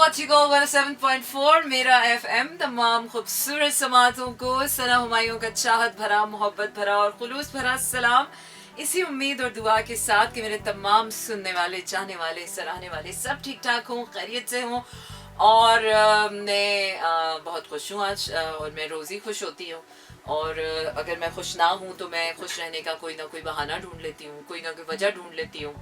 watching all 107.4 मेरा FM। तमाम खूबसूरत समातों को सना हुमायूं का चाहत भरा, मोहब्बत भरा और खुलूस भरा सलाम, इसी उम्मीद और दुआ के साथ कि मेरे तमाम सुनने वाले, चाहने वाले, सराहने वाले सब ठीक ठाक हों, खैरियत से हों। और मैं बहुत खुश हूँ आज, और मैं रोज़ ही खुश होती हूँ। और अगर मैं खुश ना हूँ तो मैं खुश रहने का कोई ना कोई बहाना ढूंढ लेती हूँ, कोई ना कोई वजह ढूंढ लेती हूँ।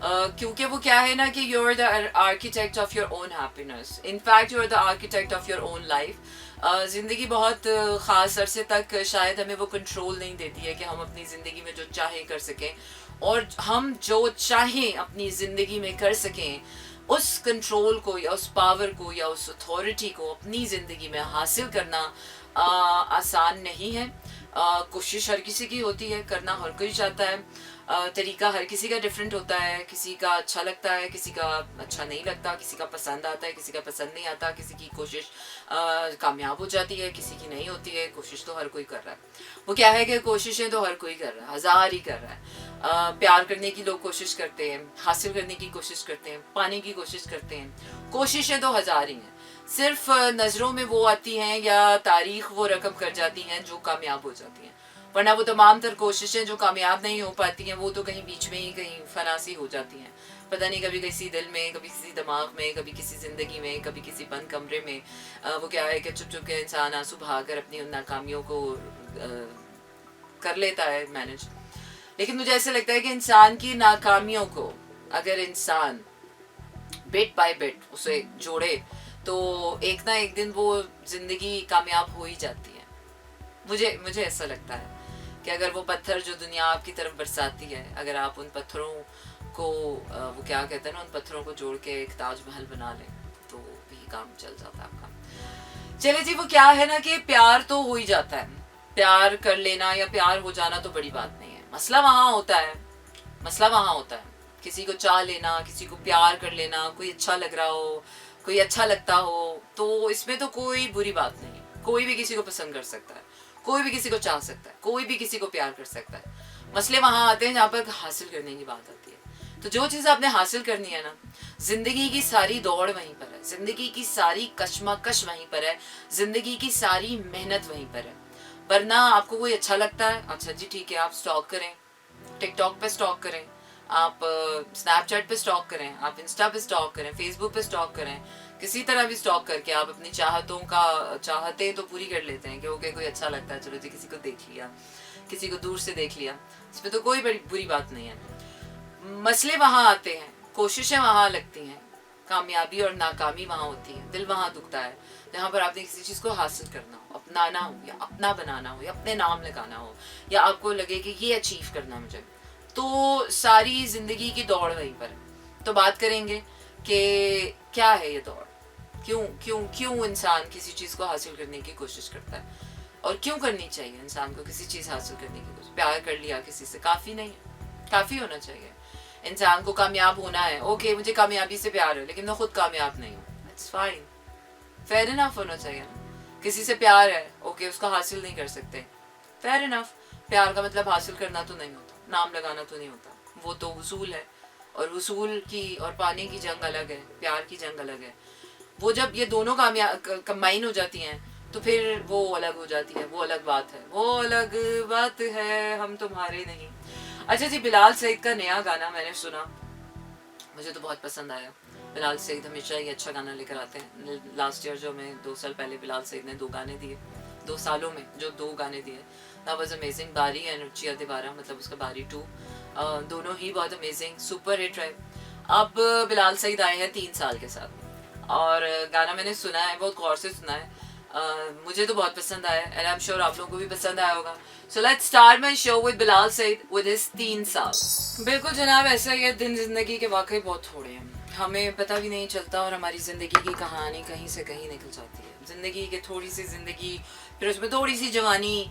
क्योंकि वो क्या है ना कि you are the architect of your own happiness, in fact you are the architect of your own life. ज़िंदगी बहुत ख़ास अरसे तक शायद हमें वो कंट्रोल नहीं देती है कि हम अपनी ज़िंदगी में जो चाहें कर सकें, और हम जो चाहें अपनी ज़िंदगी में कर सकें, उस कंट्रोल को या उस पावर को या उस अथॉरिटी को अपनी ज़िंदगी में हासिल करना आसान नहीं है। कोशिश हर किसी की होती है, करना हर कोई चाहता है। तरीका हर किसी का डिफरेंट होता है, किसी का अच्छा लगता है, किसी का अच्छा नहीं लगता, किसी का पसंद आता है, किसी का पसंद नहीं आता, किसी की कोशिश कामयाब हो जाती है, किसी की नहीं होती है। कोशिश तो हर कोई कर रहा है। वो क्या है कि कोशिशें तो हर कोई कर रहा है, हज़ार ही कर रहा है। प्यार करने की लोग कोशिश करते हैं, हासिल करने की कोशिश करते हैं, पाने की कोशिश करते हैं। कोशिशें तो हज़ार ही हैं, सिर्फ नज़रों में वो आती हैं या तारीख वो रकम कर जाती हैं जो कामयाब हो जाती हैं, वरना वो तमाम तर कोशिशें जो कामयाब नहीं हो पाती हैं वो तो कहीं बीच में ही कहीं फनासी हो जाती हैं। पता नहीं कभी किसी दिल में, कभी किसी दिमाग में, कभी किसी ज़िंदगी में, कभी किसी बंद कमरे में। वो क्या है कि चुप चुप के इंसान आंसू बहाकर अपनी उन नाकामियों को कर लेता है मैनेज। लेकिन मुझे ऐसा लगता है कि इंसान की नाकामियों को अगर इंसान बिट बाय बिट उसे जोड़े तो एक ना एक दिन वो ज़िंदगी कामयाब हो ही जाती है। मुझे ऐसा लगता है कि अगर वो पत्थर जो दुनिया आपकी तरफ बरसाती है, अगर आप उन पत्थरों को वो क्या कहते हैं ना, उन पत्थरों को जोड़ के एक ताजमहल बना लें तो भी काम चल जाता है आपका। चले जी, वो क्या है ना कि प्यार तो हो ही जाता है। प्यार कर लेना या प्यार हो जाना तो बड़ी बात नहीं है। मसला वहाँ होता है, किसी को चाह लेना, किसी को प्यार कर लेना, कोई अच्छा लग रहा हो, कोई अच्छा लगता हो, तो इसमें तो कोई बुरी बात नहीं है। कोई भी किसी को पसंद कर सकता है, कोई भी किसी को चाह सकता है, कोई भी किसी को प्यार कर सकता है। मसले वहाँ आते हैं जहाँ पर हासिल करने की बात आती है। तो जो चीज़ आपने हासिल करनी है ना, ज़िंदगी की सारी दौड़ वहीं पर है, ज़िंदगी की सारी कश्मकश वहीं पर है, ज़िंदगी की सारी मेहनत वहीं पर है। वरना आपको कोई अच्छा लगता है, अच्छा जी ठीक है, आप स्टॉक करें, टिकटॉक पे स्टॉक करें, आप स्नैपचैट पे स्टॉक करें, आप इंस्टा पे स्टॉक करें, फेसबुक पे स्टॉक करें, किसी तरह भी स्टॉक करके आप अपनी चाहतें तो पूरी कर लेते हैं कि ओके कोई अच्छा लगता है, चलो जी किसी को देख लिया, किसी को दूर से देख लिया, इसमें तो कोई बड़ी बुरी बात नहीं है। मसले वहाँ आते हैं, कोशिशें वहाँ लगती हैं, कामयाबी और नाकामी वहाँ होती है, दिल वहाँ दुखता है जहाँ पर आपने किसी चीज़ को हासिल करना हो, अपनाना हो या अपना बनाना हो या अपने नाम लगाना हो, या आपको लगे कि ये अचीव करना है मुझे, तो सारी ज़िंदगी की दौड़ वहीं पर है। तो बात करेंगे कि क्या है ये दौड़, क्यों क्यों क्यों इंसान किसी चीज़ को हासिल करने की कोशिश करता है, और क्यों करनी चाहिए इंसान को किसी चीज़ हासिल करने की कोशिश। प्यार कर लिया किसी से काफ़ी नहीं है, काफ़ी होना चाहिए। इंसान को कामयाब होना है, ओके मुझे कामयाबी से प्यार है लेकिन मैं खुद कामयाब नहीं हूँ, इट्स फाइन, फेयर इनफ होना चाहिए ना। किसी से प्यार है, ओके उसको हासिल नहीं कर सकते, फेयर इनफ। प्यार का मतलब हासिल करना तो नहीं होता, नाम लगाना तो नहीं होता, वो तो वसूल है, और वसूल की और पाने की जंग अलग है, प्यार की जंग अलग है। वो जब ये दोनों कंबाइन हो जाती हैं तो फिर वो अलग हो जाती है, वो अलग बात है, वो अलग बात है, हम तुम्हारे नहीं। अच्छा जी, बिलाल सईद का नया गाना मैंने सुना, मुझे तो बहुत पसंद आया। बिलाल सईद हमेशा ही अच्छा गाना लेकर आते हैं। लास्ट ईयर जो मैं 2 साल पहले बिलाल सईद ने 2 गाने दिए, 2 सालों में जो 2 गाने दिए, दैट वाज अमेजिंग। बारी एंड रुचिया दीवारा, मतलब उसका बारी 2, दोनों ही बहुत अमेजिंग सुपर हिट रहे। अब बिलाल सईद आए हैं 3 साल के साथ, और गाना मैंने सुना है, बहुत गौर से सुना है, मुझे तो बहुत पसंद आया, एंड आई एम श्योर आप लोगों को भी पसंद आया होगा। So let's start my show with Bilal Saeed with his 3 साल। बिल्कुल जनाब, ऐसा ही है, दिन जिंदगी के वाकई बहुत थोड़े हैं, हमें पता भी नहीं चलता, और हमारी ज़िंदगी की कहानी कहीं से कहीं निकल जाती है। ज़िंदगी की थोड़ी सी ज़िंदगी, फिर उसमें थोड़ी सी जवानी,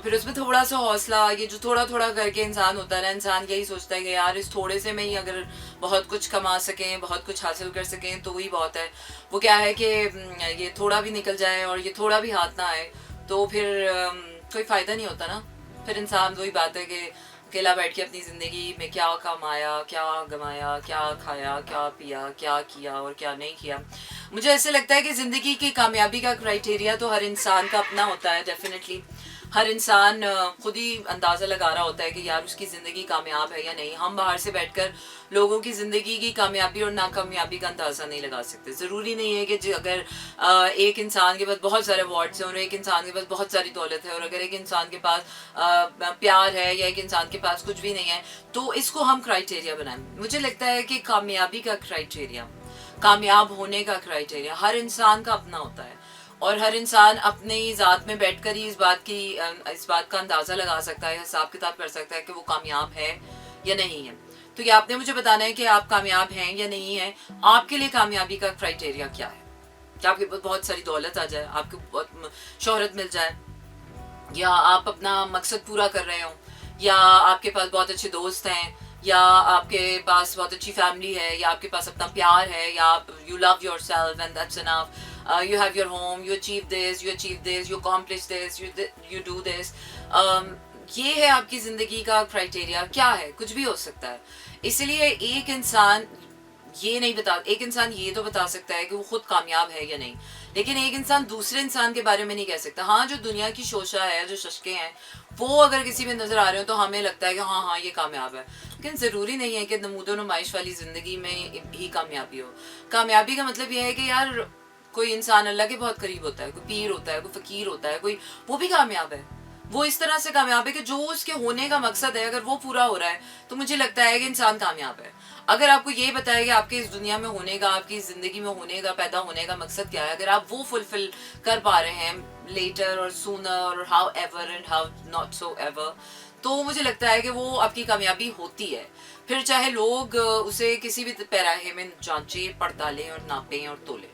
फिर उसमें थोड़ा सा हौसला, ये जो थोड़ा थोड़ा करके इंसान होता है ना, इंसान यही सोचता है कि यार इस थोड़े से में ही अगर बहुत कुछ कमा सकें, बहुत कुछ हासिल कर सकें तो वही बहुत है। वो क्या है कि ये थोड़ा भी निकल जाए और ये थोड़ा भी हाथ ना आए तो फिर कोई फ़ायदा नहीं होता ना। फिर इंसान वही बात है कि अकेला बैठ के अपनी ज़िंदगी में क्या कमाया, क्या गमाया, क्या खाया, क्या पिया, क्या किया और क्या नहीं किया। مجھے ایسے لگتا ہے کہ زندگی کی کامیابی کا کرائٹیریا تو ہر انسان کا اپنا ہوتا ہے ڈیفینیٹلی. ہر انسان خود ہی اندازہ لگا رہا ہوتا ہے کہ یار اس کی زندگی کامیاب ہے یا نہیں. ہم باہر سے بیٹھ کر لوگوں کی زندگی کی کامیابی اور ناکامیابی کا اندازہ نہیں لگا سکتے. ضروری نہیں ہے کہ اگر ایک انسان کے پاس بہت سارے ایوارڈس ہیں اور ایک انسان کے پاس بہت ساری دولت ہے اور اگر ایک انسان کے پاس پیار ہے یا ایک انسان کے پاس کچھ بھی نہیں ہے تو اس کو ہم کرائٹیریا بنائیں. مجھے لگتا ہے کہ کامیابی کا کرائٹیریا, کامیاب ہونے کا کرائٹیریا ہر انسان کا اپنا ہوتا ہے اور ہر انسان اپنی ذات میں بیٹھ کر ہی اس بات کا اندازہ لگا سکتا ہے, حساب کتاب کر سکتا ہے کہ وہ کامیاب ہے یا نہیں ہے. تو یہ آپ نے مجھے بتانا ہے کہ آپ کامیاب ہیں یا نہیں ہیں. آپ کے لیے کامیابی کا کرائٹیریا کیا ہے؟ کہ آپ کے پاس بہت ساری دولت آ جائے, آپ کو بہت شہرت مل جائے, یا آپ اپنا مقصد پورا کر رہے ہوں, یا آپ کے پاس بہت اچھے دوست ہیں, یا آپ کے پاس بہت اچھی فیملی ہے, یا آپ کے پاس اپنا پیار ہے, یا آپ you love yourself and that's enough, you have your home, you achieve this, you accomplish this, you do this. یہ ہے آپ کی زندگی کا کرائٹیریا. کیا ہے؟ کچھ بھی ہو سکتا ہے. اس لیے ایک انسان یہ تو بتا سکتا ہے کہ وہ خود کامیاب ہے یا نہیں, لیکن ایک انسان دوسرے انسان کے بارے میں نہیں کہہ سکتا. ہاں, جو دنیا کی شوشہ ہے, جو ششکے ہیں, وہ اگر کسی میں نظر آ رہے ہو تو ہمیں لگتا ہے کہ ہاں یہ کامیاب ہے, لیکن ضروری نہیں ہے کہ نمود و نمائش والی زندگی میں ہی کامیابی ہو. کامیابی کا مطلب یہ ہے کہ یار کوئی انسان اللہ کے بہت قریب ہوتا ہے, کوئی پیر ہوتا ہے, کوئی فقیر ہوتا ہے, کوئی وہ بھی کامیاب ہے. وہ اس طرح سے کامیاب ہے کہ جو اس کے ہونے کا مقصد ہے اگر وہ پورا ہو رہا ہے تو مجھے لگتا ہے کہ انسان کامیاب ہے. اگر آپ کو یہ بتائے کہ آپ کے اس دنیا میں ہونے کا, آپ کی زندگی میں ہونے کا, پیدا ہونے کا مقصد کیا ہے, اگر آپ وہ فلفل کر پا رہے ہیں لیٹر اور سونر اور how ever and how not so ever, تو مجھے لگتا ہے کہ وہ آپ کی کامیابی ہوتی ہے. پھر چاہے لوگ اسے کسی بھی پیراہے میں جانچیں, پڑتالیں اور ناپیں اور تولیں,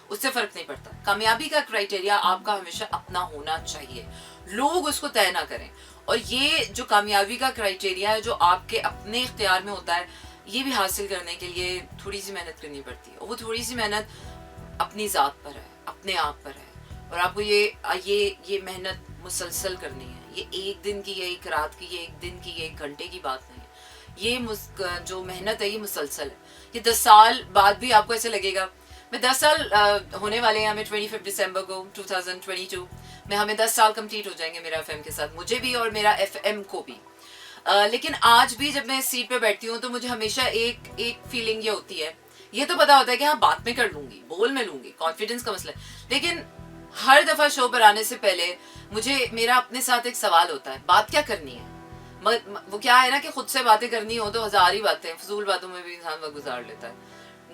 اس سے فرق نہیں پڑتا. کامیابی کا کرائٹیریا آپ کا ہمیشہ اپنا ہونا چاہیے, لوگ اس کو طے نہ کریں. اور یہ جو کامیابی کا کرائٹیریا ہے جو آپ کے اپنے اختیار میں ہوتا ہے, یہ بھی حاصل کرنے کے لیے تھوڑی سی محنت کرنی پڑتی ہے. اور وہ تھوڑی سی محنت اپنی ذات پر ہے, اپنے آپ پر ہے, اور آپ کو یہ محنت مسلسل کرنی ہے. یہ ایک دن کی, یہ ایک رات کی, یہ ایک دن کی, یہ ایک گھنٹے کی بات نہیں ہے. یہ جو محنت ہے یہ مسلسل ہے. یہ 10 سال بعد بھی آپ کو ایسے لگے گا. میں 10 سال ہونے والے ہیں ہمیں 25 دسمبر کو 2022 میں, ہمیں 10 سال کمپلیٹ ہو جائیں گے میرا FM کے ساتھ, مجھے بھی اور میرا FM کو بھی. لیکن آج بھی جب میں اس سیٹ پہ بیٹھتی ہوں تو مجھے ہمیشہ ایک فیلنگ یہ ہوتی ہے, یہ تو پتا ہوتا ہے کہ ہاں بات میں کر لوں گی, بول میں لوں گی, کانفیڈنس کا مسئلہ ہے, لیکن ہر دفعہ شو پر آنے سے پہلے مجھے میرا اپنے ساتھ ایک سوال ہوتا ہے, بات کیا کرنی ہے. وہ کیا ہے نا کہ خود سے باتیں کرنی ہو تو ہزار ہی باتیں, فضول باتوں میں بھی انسان وقت گزار لیتا ہے.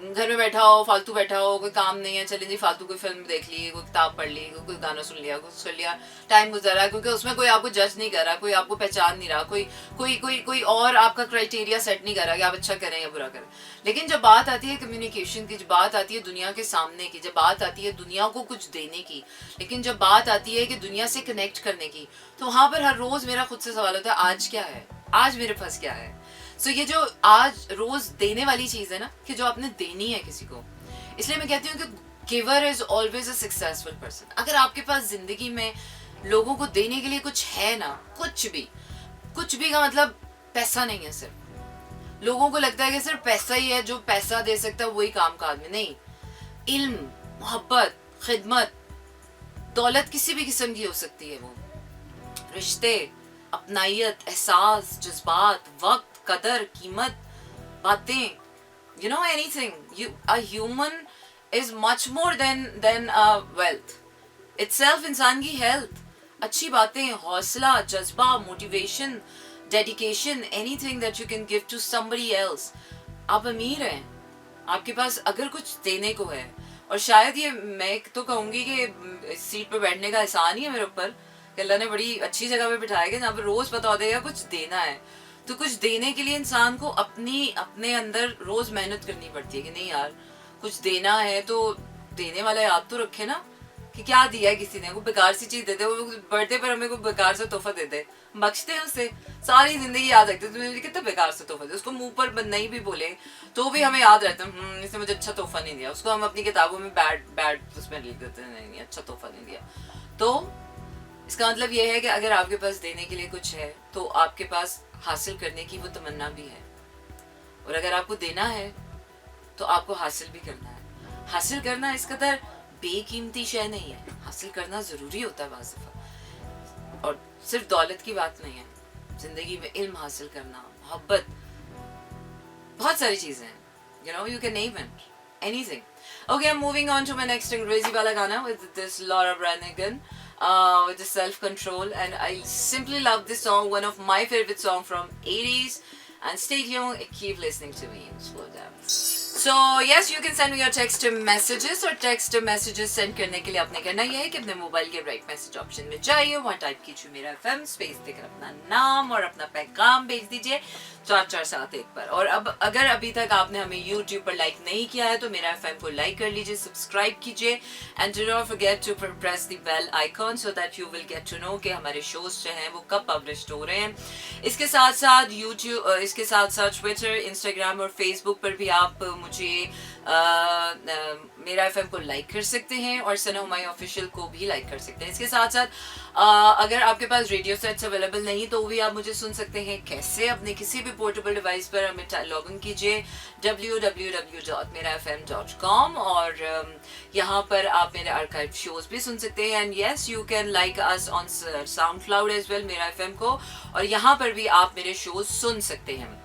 گھر میں بیٹھا ہو, فالتو بیٹھا ہو, کوئی کام نہیں ہے, چلیں جی فالتو کوئی فلم دیکھ لی, کوئی کتاب پڑھ لی, کوئی گانا سن لیا, کچھ سن لیا, ٹائم گزارا, کیونکہ اس میں کوئی آپ کو جج نہیں کر رہا, کوئی آپ کو پہچان نہیں رہا, کوئی اور آپ کا کرائٹیریا سیٹ نہیں کر رہا کہ آپ اچھا کریں یا برا کریں. لیکن جب بات آتی ہے کمیونیکیشن کی, جب بات آتی ہے دنیا کے سامنے کی, جب بات آتی ہے دنیا کو کچھ دینے کی, لیکن جب بات آتی ہے کہ دنیا سے کنیکٹ کرنے کی, تو وہاں پر ہر روز میرا خود سے سوال ہوتا ہے, آج کیا ہے, آج میرے پاس کیا ہے. یہ جو آج روز دینے والی چیز ہے نا, کہ جو آپ نے دینی ہے کسی کو, اس لیے میں کہتی ہوں کہ giver is always a successful person. اگر آپ کے پاس زندگی میں لوگوں کو دینے کے لیے کچھ ہے نا, کچھ بھی کا مطلب پیسہ نہیں ہے صرف. لوگوں کو لگتا ہے کہ صرف پیسہ ہی ہے, جو پیسہ دے سکتا ہے وہی کام کا آدمی. نہیں, علم, محبت, خدمت, دولت کسی بھی قسم کی ہو سکتی ہے, وہ رشتے, اپنائیت, احساس, جذبات, وقت, قدر, قیمت, باتیں, anything. A human is much more than wealth. Itself انسان کی ہیلتھ, اچھی باتیں, حوصلہ, جذبہ, motivation, dedication, anything that you can give to somebody else. آپ امیر ہیں, آپ کے پاس اگر کچھ دینے کو ہے, اور شاید یہ میں تو کہوں گی کہ اس سیٹ پہ بیٹھنے کا احسان ہی ہے میرے اوپر کہ اللہ نے بڑی اچھی جگہ پہ بٹھایا گا جہاں پہ روز پتا ہوتا ہے کچھ دینا ہے. تو کچھ دینے کے لیے انسان کو اپنے اندر روز محنت کرنی پڑتی ہے کہ نہیں یار کچھ دینا ہے تو دینے والا یاد تو رکھے نا کہ کیا دیا ہے کسی نے. کوئی بیکار سی چیز دے دے, وہ برتھ ڈے پر ہمیں کوئی بیکار سے تحفہ دے دے, بخشتے ہیں اسے, ساری زندگی یاد رکھتے ہیں مجھے کتنا بیکار سے تحفہ دے. اس کو منہ پر نہیں بھی بولے تو بھی ہمیں یاد رہتا ہے اس نے مجھے اچھا تحفہ نہیں دیا. اس کو ہم اپنی کتابوں میں بیڈ اس میں لکھ دیتے ہیں, نہیں اچھا تحفہ نہیں دیا. تو اس کا مطلب یہ ہے کہ اگر آپ کے پاس دینے کے لیے کچھ ہے تو آپ کے پاس حاصل کرنے کی وہ تمنا بھی ہے, اور اگر آپ کو دینا ہے تو آپ کو حاصل بھی کرنا ہے. हासिल करना इस कदर बेकीमती शय नहीं है, हासिल करना ज़रूरी होता है बाज़ दफ़ा, और सिर्फ दौलत की बात नहीं है। ज़िंदगी में इल्म हासिल करना, मोहब्बत, बहुत सारी चीज़ें हैं, you know, you can name it, anything. Okay, I'm moving on to my next अंग्रेजी वाला गाना with this Laura Branigan, with the self-control, and I simply love this song, one of my favorite song from 80s, and stay tuned, keep listening to me, slow down. So yes, you can send me your text messages, और text messages send करने के लिए आपने करना यह है कि अपने मोबाइल के राइट मैसेज ऑप्शन में जाइए, वहाँ टाइप कीजिए मेरा FM, स्पेस देकर अपना नाम और अपना पैगाम भेज दीजिए 4471 पर। और अब अगर अभी तक आपने हमें YouTube पर लाइक नहीं किया है तो मेरा FM को लाइक कर लीजिए, सब्सक्राइब कीजिए, and do not forget to press the bell icon so that you will get to know कि हमारे शोज जो हैं वो कब पब्लिश हो रहे हैं। इसके साथ साथ YouTube, इसके साथ साथ ट्विटर, इंस्टाग्राम और फेसबुक पर भी आप मुझे मेरा FM को लाइक कर सकते हैं और सना हुमायूं ऑफिशियल को भी लाइक कर सकते हैं। इसके साथ साथ अगर आपके पास रेडियो सेट्स अवेलेबल नहीं तो भी आप मुझे सुन सकते हैं। कैसे? अपने किसी भी पोर्टेबल डिवाइस पर हमें लॉग इन कीजिए www.merafm.com और यहाँ पर आप मेरे आर्काइव शोज भी सुन सकते हैं। And yes, you can like us on SoundCloud as well, मेरा FM को, और यहाँ पर भी आप मेरे शोज सुन सकते हैं।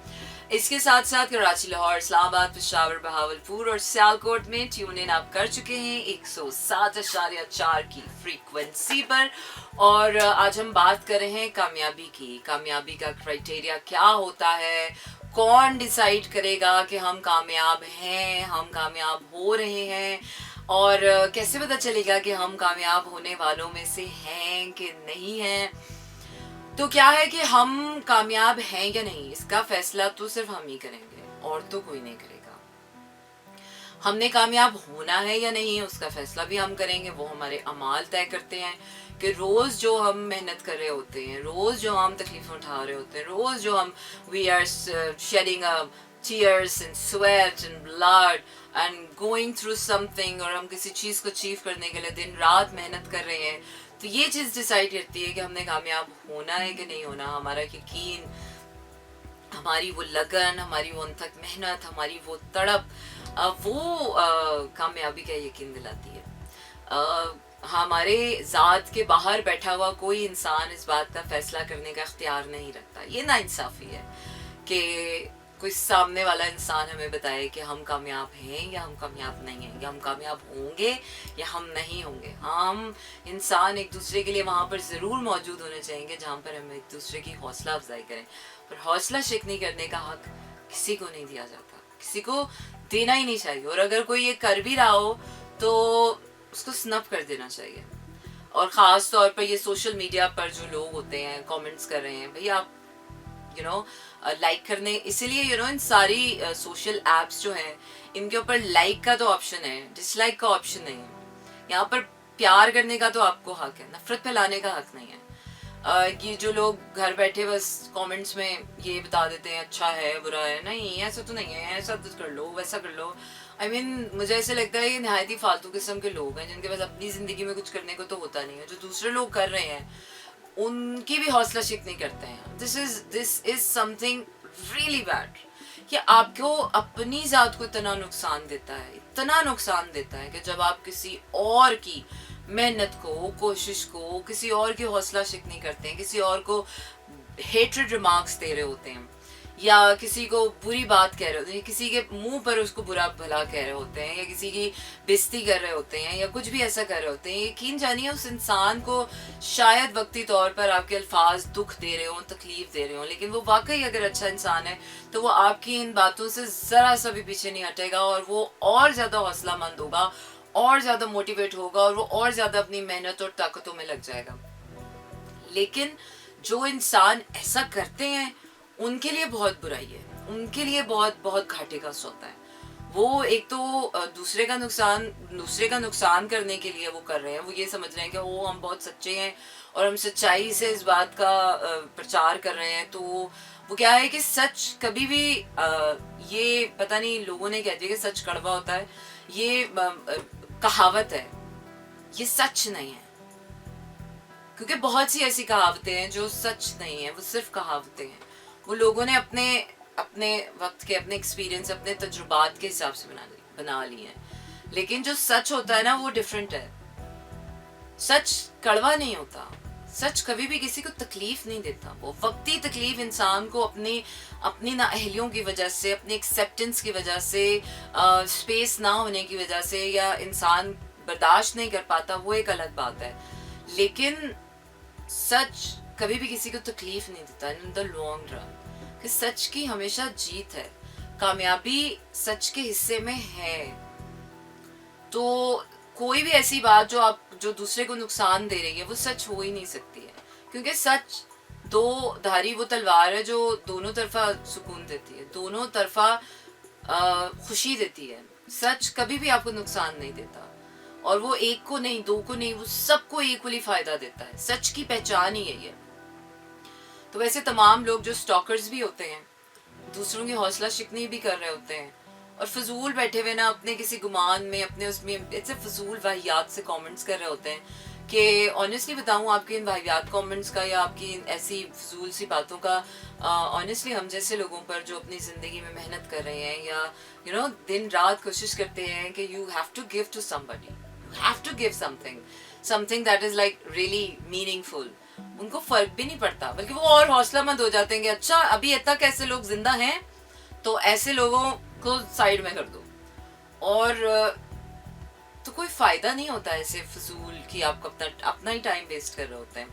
इसके साथ साथ कराची, लाहौर, इस्लामाबाद, पेशावर, बहावलपुर और सियालकोट में ट्यून इन आप कर चुके हैं 107.4 की फ्रीक्वेंसी पर। और आज हम बात कर रहे हैं कामयाबी की। कामयाबी का क्राइटेरिया क्या होता है, कौन डिसाइड करेगा कि हम कामयाब हैं, हम कामयाब हो रहे हैं, और कैसे पता चलेगा कि हम कामयाब होने वालों में से हैं कि नहीं हैं। तो क्या है कि हम कामयाब हैं या नहीं, इसका फैसला तो सिर्फ हम ही करेंगे और तो कोई नहीं करेगा। हमने कामयाब होना है या नहीं उसका फैसला भी हम करेंगे, वो हमारे अमाल तय करते हैं कि रोज़ जो हम मेहनत कर रहे होते हैं, रोज़ जो हम तकलीफ़ें उठा रहे होते हैं, रोज़ जो हम we are shedding tears and sweat and blood and going through something, और हम किसी चीज़ को अचीव करने के लिए दिन रात मेहनत कर रहे हैं, तो ये चीज़ डिसाइड करती है कि हमने कामयाब होना है कि नहीं होना। हमारा यकीन, हमारी वो लगन, हमारी वो अनथक मेहनत, हमारी वो तड़प, वो कामयाबी का यकीन दिलाती है। हमारे ज़ात के बाहर बैठा हुआ कोई इंसान इस बात का फैसला करने का इख्तियार नहीं रखता। ये नाइंसाफ़ी है कि कोई सामने वाला इंसान हमें बताए कि हम कामयाब हैं या हम कामयाब नहीं हैं, या हम कामयाब होंगे या हम नहीं होंगे। हम इंसान एक दूसरे के लिए वहाँ पर ज़रूर मौजूद होने चाहिए जहाँ पर हम एक दूसरे की हौसला अफजाई करें, पर हौसला शिकनी करने का हक किसी को नहीं दिया जाता, किसी को देना ही नहीं चाहिए। और अगर कोई ये कर भी रहा हो तो उसको स्नप कर देना चाहिए। और ख़ास तौर पर ये सोशल मीडिया पर जो लोग होते हैं कमेंट्स कर रहे हैं, भाई आप लाइक करने, इसीलिए इन सारी सोशल एप्स जो हैं इनके ऊपर लाइक का तो ऑप्शन है, डिसलाइक का ऑप्शन नहीं है। यहाँ पर प्यार करने का तो आपको हक है, नफरत फैलाने का हक नहीं है। ये जो लोग घर बैठे बस कमेंट्स में ये बता देते हैं अच्छा है बुरा है, नहीं ऐसा तो नहीं है, ऐसा तो कर लो वैसा कर लो। I mean, मुझे ऐसे लगता है ये नहायत ही फालतू किस्म के लोग हैं जिनके पास अपनी ज़िंदगी में कुछ करने को तो होता नहीं है। जो दूसरे लोग कर रहे हैं उनकी भी हौसला शिक नहीं करते हैं। This is something really bad कि आपको अपनी ज़ात को इतना नुकसान देता है, इतना नुकसान देता है कि जब आप किसी और की मेहनत को, कोशिश को, किसी और की हौसला शिक नहीं करते हैं, किसी और को हेट्रेड रिमार्क्स दे रहे होते हैं या किसी को बुरी बात कह रहे होते हैं, किसी के मुंह पर उसको बुरा भला कह रहे होते हैं या किसी की बेइज्जती कर रहे होते हैं या कुछ भी ऐसा कर रहे होते हैं, यकीन जानिए उस इंसान को शायद वक्ती तौर पर आपके अल्फाज दुख दे रहे हों, तकलीफ दे रहे हों, लेकिन वो वाकई अगर अच्छा इंसान है तो वो आपकी इन बातों से ज़रा सा भी पीछे नहीं हटेगा और वो और ज़्यादा हौसलामंद होगा, और ज़्यादा मोटिवेट होगा और वो और ज़्यादा अपनी मेहनत और ताकतों में लग जाएगा। लेकिन जो इंसान ऐसा करते हैं उनके लिए बहुत बुराई है, उनके लिए बहुत बहुत घाटे का सौदा है। वो एक तो दूसरे का नुकसान करने के लिए वो कर रहे हैं, वो ये समझ रहे हैं कि वो हम बहुत सच्चे हैं और हम सच्चाई से इस बात का प्रचार कर रहे हैं। तो वो क्या है कि सच कभी भी ये पता नहीं लोगों ने कह दिया कि सच कड़वा होता है, ये कहावत है, ये सच नहीं है। क्योंकि बहुत सी ऐसी कहावतें हैं जो सच नहीं है, वो सिर्फ कहावतें हैं। वो लोगों ने अपने वक्त के, अपने एक्सपीरियंस, अपने तजुर्बात के हिसाब से बना ली हैं। لیکن جو سچ ہوتا ہے نا وہ ڈفرینٹ ہے. سچ کڑوا نہیں ہوتا. سچ کبھی بھی کسی کو تکلیف نہیں دیتا. وہ وقتی تکلیف انسان کو اپنی نااہلیوں کی وجہ سے, اپنی ایکسیپٹنس کی وجہ سے, اسپیس نہ ہونے کی وجہ سے, یا انسان برداشت نہیں کر پاتا, وہ ایک الگ بات ہے. لیکن سچ کبھی بھی کسی کو تکلیف نہیں دیتا ان دا لانگ رن. کہ سچ کی ہمیشہ جیت ہے. کامیابی سچ کے حصے میں ہے. تو کوئی بھی ایسی بات جو دوسرے کو نقصان دے رہی ہے وہ سچ ہو ہی نہیں سکتی ہے. کیونکہ سچ دو دھاری وہ تلوار ہے جو دونوں طرفہ سکون دیتی ہے, دونوں طرفہ خوشی دیتی ہے. سچ کبھی بھی آپ کو نقصان نہیں دیتا, اور وہ ایک کو نہیں, دو کو نہیں, وہ سب کو ایکولی فائدہ دیتا ہے. سچ کی پہچان ہی یہی ہے. تو ویسے تمام لوگ جو سٹاکرز بھی ہوتے ہیں, دوسروں کی حوصلہ شکنی بھی کر رہے ہوتے ہیں, اور فضول بیٹھے ہوئے نا اپنے کسی گمان میں, اپنے اس میں ایسے فضول واحیات سے کامنٹس کر رہے ہوتے ہیں کہ آنیسٹلی بتاؤں آپ کے ان واحیات کامنٹس کا یا آپ کی ایسی فضول سی باتوں کا آنیسٹلی ہم جیسے لوگوں پر جو اپنی زندگی میں محنت کر رہے ہیں یا دن رات کوشش کرتے ہیں کہ you have to give to somebody, you have to give something that is like really meaningful, ان کو فرق بھی نہیں پڑتا, بلکہ وہ اور حوصلہ مند ہو جاتے ہیں کہ اچھا ابھی اب تک ایسے لوگ زندہ ہیں تو ایسے لوگوں کو سائڈ میں کر دو. اور تو کوئی فائدہ نہیں ہوتا ایسے فضول کی آپ اپنا ہی ٹائم ویسٹ کر رہے ہوتے ہیں.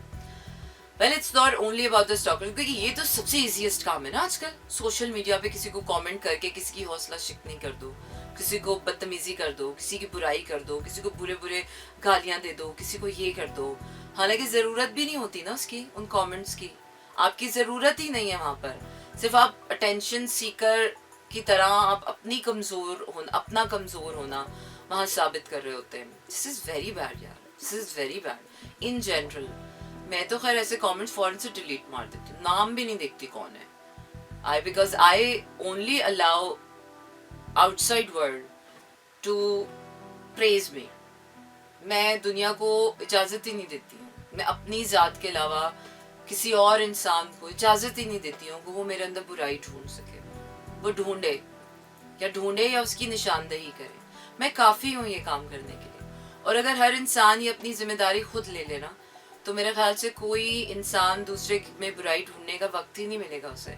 Well it's not only about the stalker, کیونکہ یہ تو سب سے ایزیسٹ کام ہے نا آج کل. سوشل میڈیا پہ کسی کو کامنٹ کر کے کسی کی حوصلہ شکنی کر دو, کسی کو بدتمیزی کر دو, کسی کی برائی کر دو, کسی کو برے گالیاں دے دو, کسی کو یہ کر دو. حالانکہ ضرورت بھی نہیں ہوتی نا اس کی, ان کامنٹس کی. آپ کی ضرورت ہی نہیں ہے وہاں پر. صرف آپ اٹینشن سیکر کی طرح آپ اپنا کمزور ہونا وہاں ثابت کر رہے ہوتے ہیں. دس از ویری بیڈ یار, this is very bad in general. میں تو خیر ایسے کامنٹ فوراً سے ڈیلیٹ مار دیتی ہوں, نام بھی نہیں دیکھتی کون ہے. Because I only allow outside world to praise me. میں دنیا کو اجازت ہی نہیں دیتی ہوں, میں اپنی ذات کے علاوہ کسی اور انسان کو اجازت ہی نہیں دیتی ہوں کہ وہ میرے اندر برائی ڈھونڈ سکے. وہ ڈھونڈے یا اس کی نشاندہی کرے. میں کافی ہوں یہ کام کرنے کے لیے. اور اگر ہر انسان یہ اپنی ذمہ داری خود لے لینا تو میرے خیال سے کوئی انسان دوسرے میں برائی ڈھونڈنے کا وقت ہی نہیں ملے گا اسے.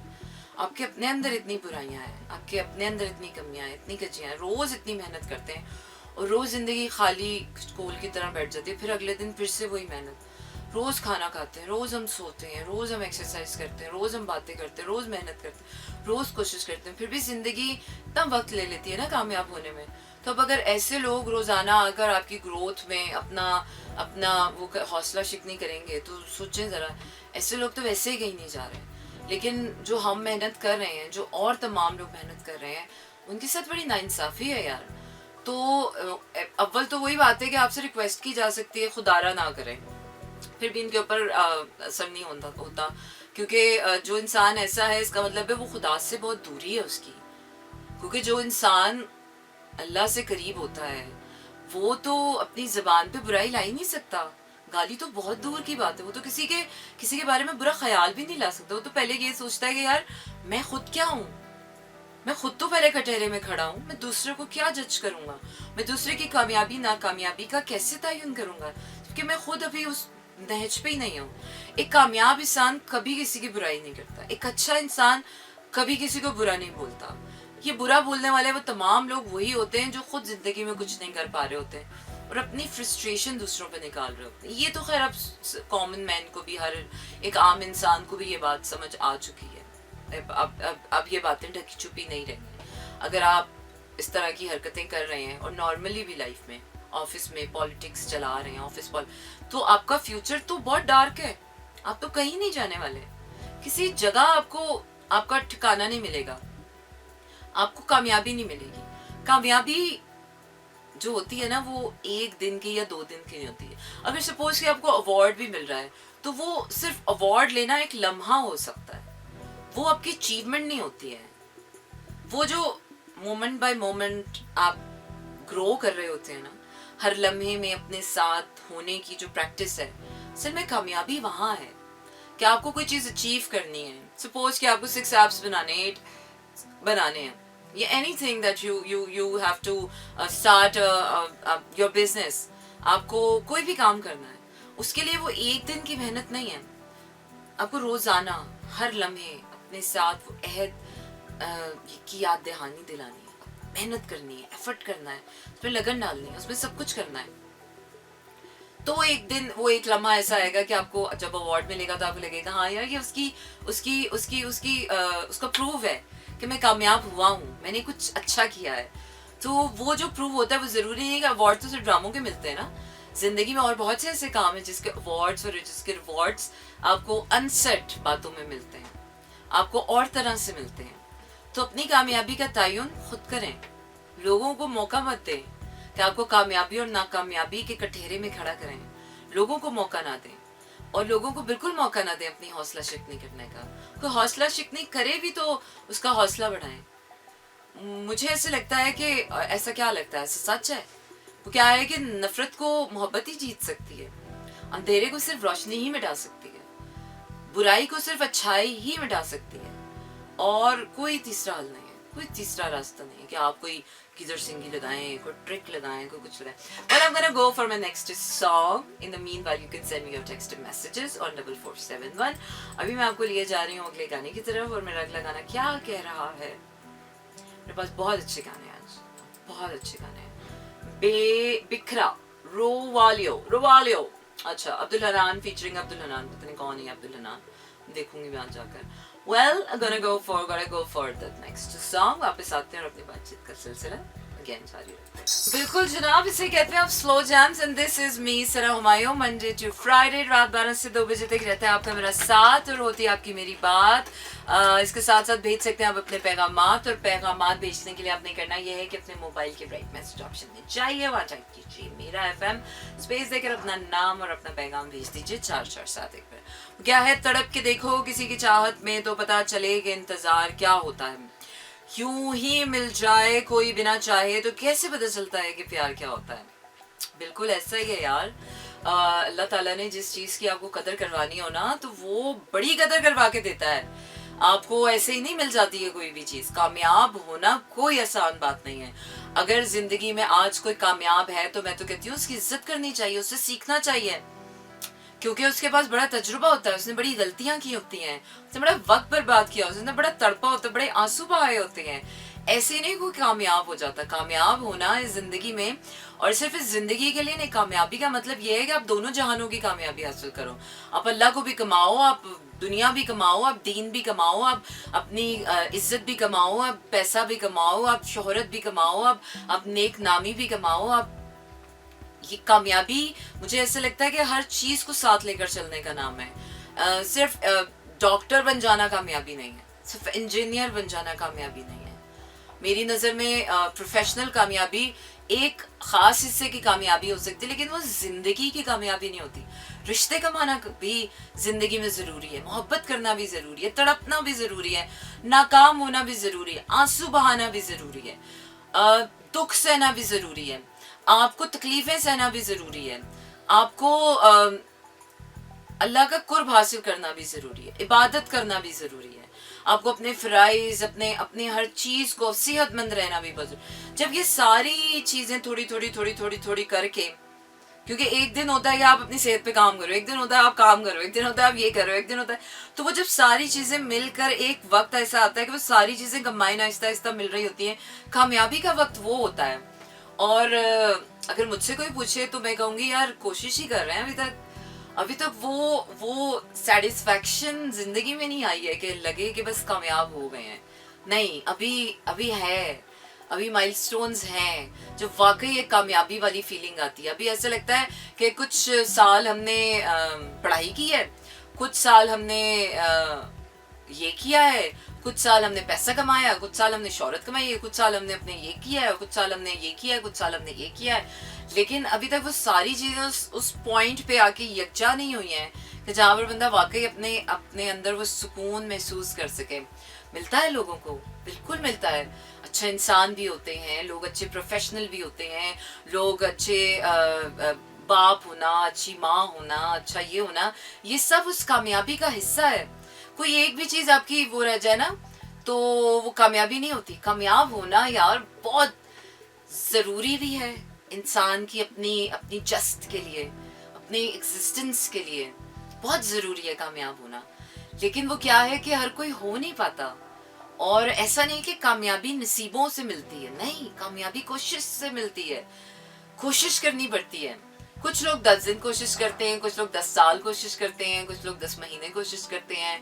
آپ کے اپنے اندر اتنی برائیاں ہیں, آپ کے اپنے اندر اتنی کمیاں ہیں, اتنی کچیاں ہیں, روز اتنی محنت کرتے ہیں اور روز زندگی خالی کول کی طرح بیٹھ جاتی ہے. پھر اگلے دن پھر سے وہی محنت. روز کھانا کھاتے ہیں, روز ہم سوتے ہیں, روز ہم ایکسرسائز کرتے ہیں, روز ہم باتیں کرتے ہیں, روز محنت کرتے ہیں, روز کوشش کرتے ہیں, پھر بھی زندگی اتنا وقت لے لیتی ہے نا کامیاب ہونے میں. تو اب اگر ایسے لوگ روزانہ اگر آپ کی گروتھ میں اپنا وہ حوصلہ شکنی کریں گے تو سوچیں ذرا, ایسے لوگ تو ویسے ہی کہیں نہیں جا رہے. لیکن جو ہم محنت کر رہے ہیں, جو اور تمام لوگ محنت کر رہے ہیں, ان کے ساتھ بڑی ناانصافی ہے یار. تو اول تو وہی بات ہے کہ آپ سے ریکویسٹ کی جا سکتی ہے خدارہ نہ کریں, پھر بھی ان کے اوپر اثر نہیں ہوتا. کیونکہ جو انسان ایسا ہے اس کا مطلب ہے وہ خدا سے بہت دوری ہے اس کی. کیونکہ جو انسان اللہ سے قریب ہوتا ہے وہ تو اپنی زبان پہ برائی لا ہی نہیں سکتا. گالی تو بہت دور کی بات ہے, وہ تو کسی کے بارے میں برا خیال بھی نہیں لا سکتا. وہ تو پہلے یہ سوچتا ہے کہ یار میں خود کیا ہوں, میں خود تو پہلے کٹہرے میں کھڑا ہوں, میں دوسرے کو کیا جج کروں گا, میں دوسرے کی کامیابی ناکامیابی کا کیسے تعین کروں گا, کیونکہ میں خود ابھی اس نہج پہ ہی نہیں ہوں. ایک کامیاب انسان کبھی کسی کی برائی نہیں کرتا, ایک اچھا انسان کبھی کسی کو برا نہیں بولتا. یہ برا بولنے والے وہ تمام لوگ وہی ہوتے ہیں جو خود زندگی میں کچھ نہیں کر پا رہے ہوتے ہیں اور اپنی فرسٹریشن دوسروں پہ نکال رہے ہوتے ہیں. یہ تو خیر اب کامن مین کو بھی, ہر ایک عام انسان کو بھی یہ بات سمجھ آ چکی ہے. اب یہ باتیں ڈھکی چھپی نہیں رہی. اگر آپ اس طرح کی حرکتیں کر رہے ہیں اور نارملی بھی لائف میں, آفس میں پالیٹکس چلا رہے ہیں, تو آپ کا فیوچر تو بہت ڈارک ہے. آپ تو کہیں نہیں جانے والے, کسی جگہ آپ کا ٹھکانہ نہیں ملے گا, آپ کو کامیابی نہیں ملے گی. کامیابی جو ہوتی ہے نا وہ ایک دن کی یا 2 دن کی نہیں ہوتی ہے. اگر سپوز کہ آپ کو ایوارڈ بھی مل رہا ہے تو وہ صرف ایوارڈ لینا ایک لمحہ ہو سکتا ہے, وہ آپ کی اچیومنٹ نہیں ہوتی ہے. وہ جو مومنٹ بائی مومنٹ آپ گرو کر رہے ہوتے ہیں نا, ہر لمحے میں اپنے ساتھ ہونے کی جو پریکٹس ہے, اصل میں کامیابی وہاں ہے کہ آپ کو کوئی چیز اچیو کرنی ہے. سپوز کہ آپ کو 6 ایپس بنانے ہیں, anything that you have to start your business, आपको कोई भी काम करना है, उसके लिए वो एक दिन की मेहनत नहीं है. आपको रोजाना हर लम्हे अपने साथ वो अहद की याद दहानी दिलानी है, मेहनत करनी है, एफर्ट करना है, उसमें लगन डालनी है, उसमें सब कुछ करना है. तो एक दिन वो एक लम्हा ऐसा आएगा कि आपको जब अवार्ड मिलेगा तो आपको लगेगा हाँ यार ये उसका प्रूव है कि मैं कामयाब हुआ हूँ, मैंने कुछ अच्छा किया है. तो वो जो प्रूव होता है वो ज़रूरी नहीं है कि अवार्ड तो सिर्फ ड्रामों के मिलते हैं ना. ज़िंदगी में और बहुत से ऐसे काम हैं जिसके अवार्ड्स और जिसके रिवॉर्ड्स आपको अनसेट बातों में मिलते हैं, आपको और तरह से मिलते हैं. तो अपनी कामयाबी का तयन खुद करें, लोगों को मौका मत दें कि आपको कामयाबी और नाकामयाबी के कटहरे में खड़ा करें. लोगों को मौका ना दें, और लोगों को बिल्कुल मौका ना दें अपनी हौसला शिकनी करने का. कोई हौसला शिकनी करे भी तो उसका हौसला बढ़ाएं. मुझे ऐसे लगता है कि ऐसा क्या लगता है, सच है वो क्या है कि नफरत को मोहब्बत ही जीत सकती है, अंधेरे को सिर्फ रोशनी ही मिटा सकती है, बुराई को सिर्फ अच्छाई ही मिटा सकती है, और कोई तीसरा हल नहीं है, कोई तीसरा रास्ता नहीं है कि आप कोई किधर सिंगी लगाएं, कोई ट्रिक लगाएं, कोई कुछ लगाएं. Well, I'm gonna go for my next song. In the meanwhile, you can send me your text and messages on 4471. अभी मैं आपको लिए जा रही हूँ अगले गाने की तरफ, और मेरा अगला गाना क्या कह रहा है. मेरे पास बहुत अच्छे गाने हैं आज, बहुत अच्छे गाने हैं. बिखरा रोवालियो. अच्छा, अब्दुल हनान फीचरिंग अब्दुल हनान, पता नहीं कौन है अब्दुल हनान, देखूंगी मैं आज जाकर. Well, I'm gonna go for the next song. वापस आते हैं और अपनी बातचीत का सिलसिला again जारी रखते हैं. बिल्कुल जनाब, इसे कहते हैं आप slow jams, and this is me Sara Humayun. Monday to Friday रात 12 से 2 बजे तक रहता है आपका मेरा साथ, और होती है आपकी मेरी बात. इसके साथ साथ भेज सकते हैं आप अपने पैगामात, और पैगामात भेजने के लिए आपने करना यह है कि अपने मोबाइल के राइट मैसेज ऑप्शन में जाइए, वहाँ टाइप कीजिए मेरा FM, स्पेस देकर अपना नाम और अपना पैगाम भेज दीजिए 4471 पर. क्या है तड़प के देखो किसी की चाहत में तो पता चले कि इंतजार क्या होता है. यूं ही मिल जाए कोई बिना चाहे तो कैसे पता चलता है कि प्यार क्या होता है. बिल्कुल ऐसा ही है यार. अल्लाह ताला ने जिस चीज़ की आपको कदर करवानी हो ना, तो वो बड़ी कदर करवा के देता है. आपको ऐसे ही नहीं मिल जाती है कोई भी चीज़. कामयाब होना कोई आसान बात नहीं है. अगर जिंदगी में आज कोई कामयाब है तो मैं तो कहती हूँ उसकी इज्जत करनी चाहिए, उससे सीखना चाहिए, क्योंकि उसके पास बड़ा तजुर्बा होता है, उसने बड़ी गलतियां की होती हैं, उसने बड़ा वक्त बर्बाद किया, उसने बड़ा तड़पा होता है, बड़े आंसू बहाए होते हैं. ऐसे नहीं कोई कामयाब हो जाता. कामयाब होना इस जिंदगी में, और सिर्फ इस जिंदगी के लिए नहीं, कामयाबी का मतलब ये है कि आप दोनों जहानों की कामयाबी हासिल करो. आप अल्लाह को भी कमाओ, आप दुनिया भी कमाओ, आप दीन भी कमाओ, आप अपनी इज्जत भी कमाओ, आप पैसा भी कमाओ, आप शोहरत भी कमाओ, आप नेक नामी भी कमाओ. आप ये कामयाबी, मुझे ऐसा लगता है कि हर चीज़ को साथ लेकर चलने का नाम है. सिर्फ डॉक्टर बन जाना कामयाबी नहीं है, सिर्फ इंजीनियर बन जाना कामयाबी नहीं है. मेरी नज़र में प्रोफेशनल कामयाबी एक ख़ास हिस्से की कामयाबी हो सकती है, लेकिन वो ज़िंदगी की कामयाबी नहीं होती. रिश्ते कमाना भी ज़िंदगी में ज़रूरी है, मोहब्बत करना भी ज़रूरी है, तड़पना भी ज़रूरी है, नाकाम होना भी ज़रूरी है, आंसू बहाना भी ज़रूरी है, दुख सहना भी ज़रूरी है, आपको तकलीफ़ें सहना भी ज़रूरी है, आपको अल्लाह का कुर्ब हासिल करना भी ज़रूरी है, इबादत करना भी ज़रूरी है, आपको अपने फ़राइज़, अपने हर चीज़ को सेहतमंद रहना भी बहुत. जब ये सारी चीज़ें थोड़ी करके, क्योंकि एक दिन होता है कि आप अपनी सेहत पे काम करो, एक दिन होता है आप काम करो, एक दिन होता है आप ये करो, एक दिन होता है, तो वो जब सारी चीज़ें मिलकर एक वक्त ऐसा आता है कि वो सारी चीज़ें कंबाइन आहिस्ता आहिस्ता मिल रही होती हैं. कामयाबी का वक्त वो होता है. और अगर मुझसे कोई पूछे तो मैं कहूँगी यार कोशिश ही कर रहे हैं अभी तक वो सेटिस्फैक्शन ज़िंदगी में नहीं आई है कि लगे कि बस कामयाब हो गए हैं. नहीं, अभी है, अभी माइलस्टोन्स हैं जो वाकई एक कामयाबी वाली फीलिंग आती है. अभी ऐसा लगता है कि कुछ साल हमने पढ़ाई की है, कुछ साल हमने ये किया है, कुछ साल हमने पैसा कमाया, कुछ साल हमने शोहरत कमाई है, कुछ साल हमने अपने ये किया है, कुछ साल हमने ये किया है, कुछ साल हमने ये किया है, लेकिन अभी तक वो सारी चीज़ें उस पॉइंट पे आके यकजा नहीं हुई हैं कि जहाँ पर बंदा वाकई अपने अंदर वो सुकून महसूस कर सके. मिलता है लोगों को, बिल्कुल मिलता है. अच्छे इंसान भी होते हैं लोग, अच्छे प्रोफेशनल भी होते हैं लोग, अच्छे बाप होना, अच्छी माँ होना, अच्छा ये होना, ये सब उस कामयाबी का हिस्सा है. कोई एक भी चीज़ आपकी वो रह जाए ना, تو وہ کامیابی نہیں ہوتی. کامیاب ہونا یار بہت ضروری بھی ہے انسان کی اپنی جست کے لیے, اپنی ایگزسٹنس کے لیے بہت ضروری ہے کامیاب ہونا. لیکن وہ کیا ہے کہ ہر کوئی ہو نہیں پاتا. اور ایسا نہیں کہ کامیابی نصیبوں سے ملتی ہے, نہیں, کامیابی کوشش سے ملتی ہے, کوشش کرنی پڑتی ہے. کچھ لوگ 10 دن کوشش کرتے ہیں, کچھ لوگ 10 سال کوشش کرتے ہیں, کچھ لوگ 10 مہینے کوشش کرتے ہیں.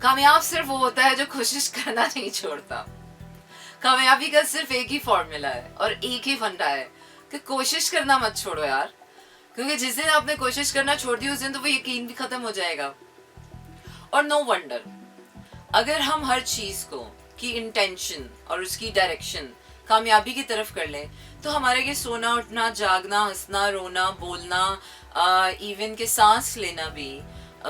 کامیاب صرف وہ ہوتا ہے جو کوشش کرنا نہیں چھوڑتا. کامیابی کا صرف ایک ہی فارمولا ہے اور ایک ہی فنڈا ہے کہ کوشش کرنا مت چھوڑو یار, کیونکہ جس دن آپ نے کوشش کرنا چھوڑ دی اس دن تو وہ یقین بھی ختم ہو جائے گا. اور نو ونڈر اگر ہم ہر چیز کو کی انٹینشن اور اس کی ڈائریکشن کامیابی کی طرف کر لیں تو ہمارے یہ سونا اٹھنا جاگنا ہنسنا رونا بولنا ایون کہ سانس لینا بھی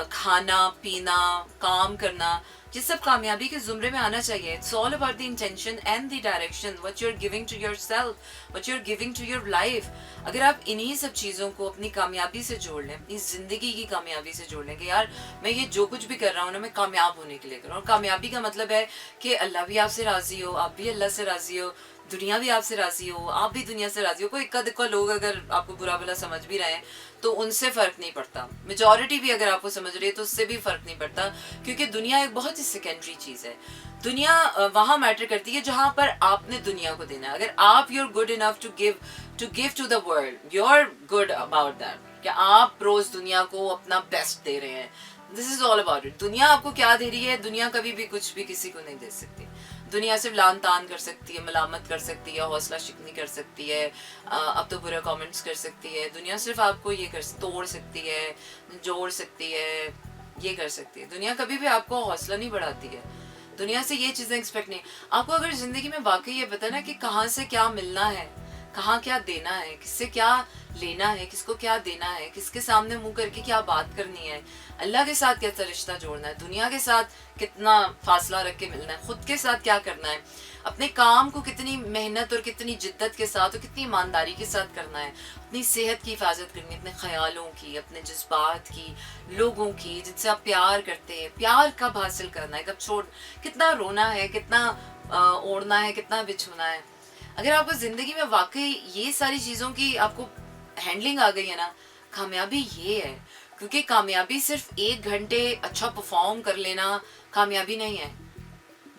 کھانا پینا کام کرنا یہ سب کامیابی کے زمرے میں آنا چاہیے. It's all about the intention and the direction what you are giving to yourself what you are giving to your life. اگر آپ انہی سب چیزوں کو اپنی کامیابی سے جوڑ لیں, اپنی زندگی کی کامیابی سے جوڑ لیں کہ یار میں یہ جو کچھ بھی کر رہا ہوں نا میں کامیاب ہونے کے لیے کر رہا ہوں. اور کامیابی کا مطلب ہے کہ اللہ بھی آپ سے راضی ہو, آپ بھی اللہ سے راضی ہو, دنیا بھی آپ سے راضی ہو, آپ بھی دنیا سے راضی ہو. کوئی اکا دکا لوگ اگر آپ کو برا بھلا سمجھ بھی رہے ہیں تو ان سے فرق نہیں پڑتا, میجورٹی بھی اگر آپ کو سمجھ رہی ہے تو اس سے بھی فرق نہیں پڑتا, کیونکہ دنیا ایک بہت ہی سیکنڈری چیز ہے. دنیا وہاں میٹر کرتی ہے جہاں پر آپ نے دنیا کو دینا ہے. اگر آپ you are good enough to give to the world, you are good about that, کہ آپ روز دنیا کو اپنا بیسٹ دے رہے ہیں. دس از آل اباؤٹ اٹ. دنیا آپ کو کیا دے رہی ہے, دنیا کبھی بھی کچھ بھی کسی کو نہیں دے سکتی. دنیا صرف لان تان کر سکتی ہے, ملامت کر سکتی ہے, حوصلہ شکنی کر سکتی ہے, اب تو برا کامنٹس کر سکتی ہے. دنیا صرف آپ کو یہ توڑ سکتی ہے, جوڑ سکتی ہے, یہ کر سکتی ہے. دنیا کبھی بھی آپ کو حوصلہ نہیں بڑھاتی ہے. دنیا سے یہ چیزیں ایکسپیکٹ نہیں. آپ کو اگر زندگی میں واقعی یہ پتا نا کہ کہاں سے کیا ملنا ہے, کہاں کیا دینا ہے, کس سے کیا لینا ہے, کس کو کیا دینا ہے, کس کے سامنے منہ کر کے کیا بات کرنی ہے, اللہ کے ساتھ کیسا رشتہ جوڑنا ہے, دنیا کے ساتھ کتنا فاصلہ رکھ کے ملنا ہے, خود کے ساتھ کیا کرنا ہے, اپنے کام کو کتنی محنت اور کتنی جدت کے ساتھ اور کتنی ایمانداری کے ساتھ کرنا ہے, اپنی صحت کی حفاظت کرنی ہے, اپنے خیالوں کی, اپنے جذبات کی, لوگوں کی جن سے آپ پیار کرتے ہیں, پیار کب حاصل کرنا ہے, کب چھوڑ, کتنا رونا ہے, کتنا اوڑھنا ہے, کتنا بچھونا ہے. اگر آپ کو زندگی میں واقعی یہ ساری چیزوں کی آپ کو ہینڈلنگ آ گئی ہے نا, کامیابی یہ ہے. کیونکہ کامیابی صرف 1 گھنٹے اچھا پرفارم کر لینا کامیابی نہیں ہے.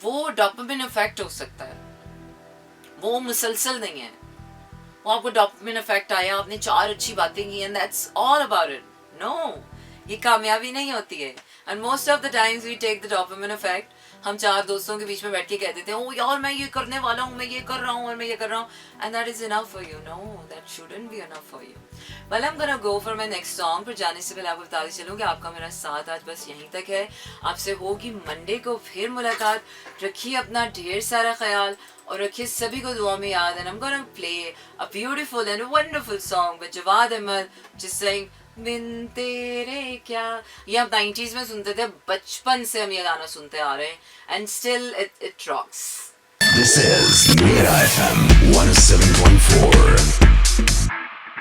وہ ڈوپامین افیکٹ ہو سکتا ہے, وہ مسلسل نہیں ہے. وہ آپ کو ڈوپامین افیکٹ آیا, آپ نے 4 اچھی باتیں کی and that's all about it. No, یہ کامیابی نہیں ہوتی ہے. And most of the times we take the dopamine effect. ہم 4 دوستوں کے بیچ میں بیٹھ کے کہہ دیتے ہیں او یار میں یہ کرنے والا ہوں, میں یہ کر رہا ہوں اور میں یہ کر رہا ہوں, and that is enough for you. No, that shouldn't be enough for you. Well, I'm gonna go for my next song. پر جانے سے پہلے آپ کو بتاتے چلوں کہ آپ کا میرا ساتھ آج بس یہیں تک ہے. آپ سے ہوگی منڈے کو پھر ملاقات. رکھیے اپنا ڈھیر سارا خیال اور رکھیے سبھی کو دعا میں یاد. And I'm gonna play a beautiful and a wonderful song by Jawad Ahmed just saying بن تیرے کیا. یہ ہم 90s میں سنتے تھے, بچپن سے ہم یہ گانا سنتے آ رہے ہیں and still it rocks. This is Mira FM 107.4.